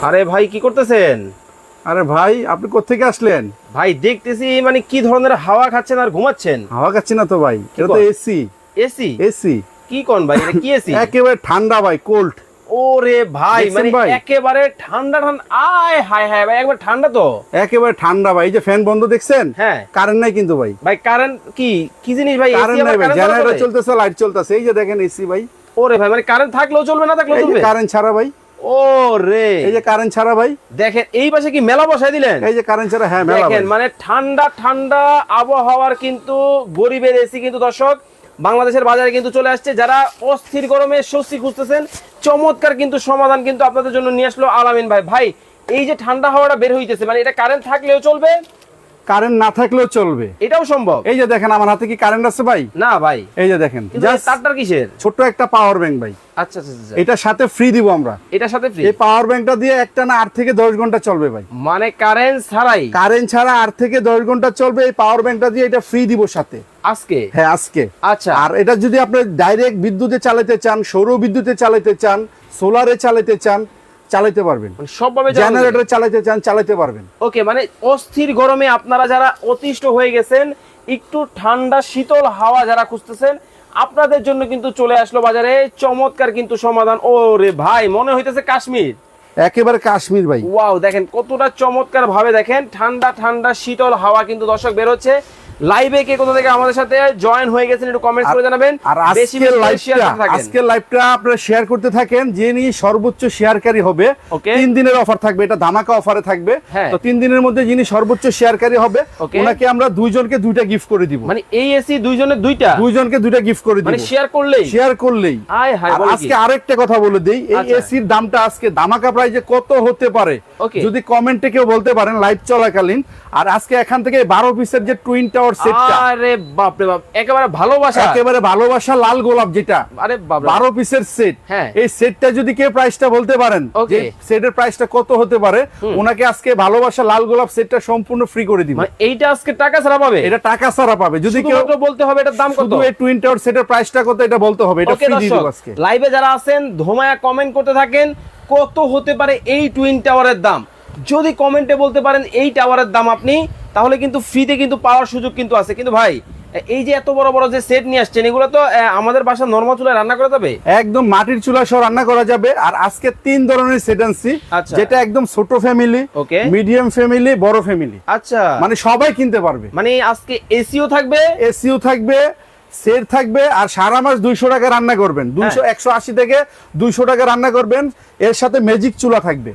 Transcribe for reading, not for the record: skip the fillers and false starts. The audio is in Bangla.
আরে ভাই কি করতেছেন? আরে ভাই আপনি কোত্থেকে আসলেন? ভাই দেখতেছি মানে কি ধরনের হাওয়া খাচ্ছেন আর ঘুমাচ্ছেন? হাওয়া খাচ্ছি না তো ভাই, এটা তো এসি। এসি? এসি কি কোন ভাই, এটা কি এসি? একেবারে ঠান্ডা ভাই, কোল্ড। ওরে ভাই দেখছেন মানে ভাই? একেবারে ঠান্ডা ঠান্ডা, আয় হায় হায় ভাই, একবার ঠান্ডা তো। একেবারে ঠান্ডা ভাই, এই যে ফ্যান বন্ধ দেখছেন? হ্যাঁ। কারেন্ট নাই কিন্তু ভাই। ভাই কারেন্ট কি কি জিনিস ভাই? কারেন্ট নাই ভাই, জেনারেটর চলতেছে, লাইট চলতেছে, এই যে দেখেন এসি ভাই। ওরে ভাই মানে কারেন্ট থাকলেও চলবে, না থাকলেও এই যে চলবে? কারেন্ট ছাড়া ভাই, ও রে, এই যে কারেন্ট ছাড়া ভাই, দেখেন এই পাশে কি মেলা বসাই দিলেন? এই যে কারেন্ট ছাড়া, হ্যাঁ মেলা ভাই। দেখেন মানে ঠান্ডা ঠান্ডা আবহাওয়ার কিন্তু গরিবের এসি কিন্তু দর্শক বাংলাদেশের বাজারে কিন্তু চলে আসছে। যারা অস্থির গরমে স্বস্তি খুঁজতেছেন, চমৎকার কিন্তু সমাধান কিন্তু আপনাদের জন্য নিয়ে আসলো আলামিন ভাই। ভাই এই যে ঠান্ডা হাওয়াটা বের হইতেছে, মানে এটা কারেন্ট থাকলেও চলবে, কারেন্ট না থাকলেও চলবে, এটাও সম্ভব? এই যে দেখেন আমার হাতে কি কারেন্ট আছে ভাই? না ভাই, এই যে দেখেন কিন্তু এই তারটার কিসের? ছোট্ট একটা পাওয়ার ব্যাংক ভাই। আচ্ছা আচ্ছা আচ্ছা, এটার সাথে ফ্রি দিব আমরা। এটার সাথে ফ্রি? এই পাওয়ার ব্যাংকটা দিয়ে একটানা 8 থেকে 10 ঘন্টা চলবে ভাই। মানে কারেন্ট ছাড়াই? কারেন্ট ছাড়া 8 থেকে 10 ঘন্টা চলবে। এই পাওয়ার ব্যাংকটা দিয়ে এটা ফ্রি দিব সাথে আজকে? হ্যাঁ আজকে। আচ্ছা, আর এটা যদি আপনি ডাইরেক্ট বিদ্যুতে চালাতে চান, সৌর বিদ্যুতে চালাতে চান, সোলারে চালাতে চান, চালাতে পারবেন। মানে সবভাবে জেনারেটর চালাতে চান, চালাতে পারবেন। ওকে, মানে অস্থির গরমে আপনারা যারা অতিষ্ঠ হয়ে গেছেন, একটু ঠান্ডা শীতল হাওয়া যারা খুঁজতেছেন, আপনাদের জন্য কিন্তু চলে আসলো বাজারে চমৎকার কিন্তু সমাধান। ও রে ভাই, মনে হইতেছে কাশ্মীর। একেবারে কাশ্মীর ভাই। ওয়াও, দেখেন কতটা চমৎকার ভাবে দেখেন ঠান্ডা ঠান্ডা শীতল হাওয়া কিন্তু দর্শক বের হচ্ছে। লাইভে কে কোথা থেকে আমাদের সাথে জয়েন হয়ে গেছেন একটু কমেন্টস করে জানাবেন। আর বেশি বেশি করে শেয়ার করতে থাকেন। আজকের লাইভটা আপনারা শেয়ার করতে থাকেন, যিনি সর্বোচ্চ শেয়ারকারী হবে। ওকে। 3 দিনের অফার থাকবে, এটা ধামাকা অফারে থাকবে। হ্যাঁ। তো 3 দিনের মধ্যে যিনি সর্বোচ্চ শেয়ারকারী হবে, ওকে। ওনাকে আমরা দুইজনকে দুইটা গিফট করে দিব। মানে এই এসি দুইজনের দুইটা? দুইজনকে দুইটা গিফট করে দিব, মানে শেয়ার করলেই? শেয়ার করলেই। আয় হায়, আর বলে কি? আজকে আরেকটা কথা বলে দেই, এই আচ্ছা। এসির দামটা আজকে ধামাকা প্রাইজে কত হতে পারে ওকে। যদি কমেন্টে কেউ বলতে পারেন লাইভ চলাকালীন। আর আজকে এখান থেকে 12 পিসের যে টুইন টাওয়ার সেটটা, আরে বাপ রে বাপ, একেবারে ভালোবাসা, একেবারে ভালোবাসা লাল গোলাপ, যেটা আরে বাপ রে। 12 পিসের সেট, হ্যাঁ। এই সেটটা যদি কেউ প্রাইসটা বলতে পারেন ওকে। যে সেটের প্রাইসটা কত হতে পারে, ওনাকে আজকে ভালোবাসা লাল গোলাপ সেটটা সম্পূর্ণ ফ্রি করে দিব। মানে এইটা আজকে টাকা ছাড়া পাবে? এটা টাকা ছাড়া পাবে। যদি কেউ শুধুমাত্র বলতে হবে এটার দাম কত। শুধু এই টুইন টাওয়ার সেটের প্রাইসটা কত এটা বলতে হবে, এটা ওকে ফ্রি দিয়ে দর্শক, দিব আজকে। লাইভে যারা আছেন ধোমায়া কমেন্ট করতে থাকেন কত হতে পারে এই টুইন টাওয়ারের দাম। যদি কমেন্টে বলতে পারেন এই টাওয়ারের দাম আপনি, তাহলে কিন্তু ফ্রিতে কিন্তু পাওয়ার সুযোগ কিন্তু আছে। কিন্তু ভাই এই যে এত বড় বড় যে সেট নিয়ে আসছেন, এগুলো তো আমাদের বাসার নরমাল চুলায় রান্না করা যাবে? একদম মাটির চুলা সহ রান্না করা যাবে। আর আজকে 3 ধরনের সেট আনছি, আচ্ছা। যেটা একদম ছোট ফ্যামিলি, ওকে। মিডিয়াম ফ্যামিলি, বড় ফ্যামিলি, আচ্ছা, মানে সবাই কিনতে পারবে। মানে আজকে এসিও থাকবে, এসিও থাকবে, সেট থাকবে। আর সারা মাস 200 টাকা রান্না করবেন, 180 থেকে 200 টাকা রান্না করবেন। এর সাথে ম্যাজিক চুলা থাকবে।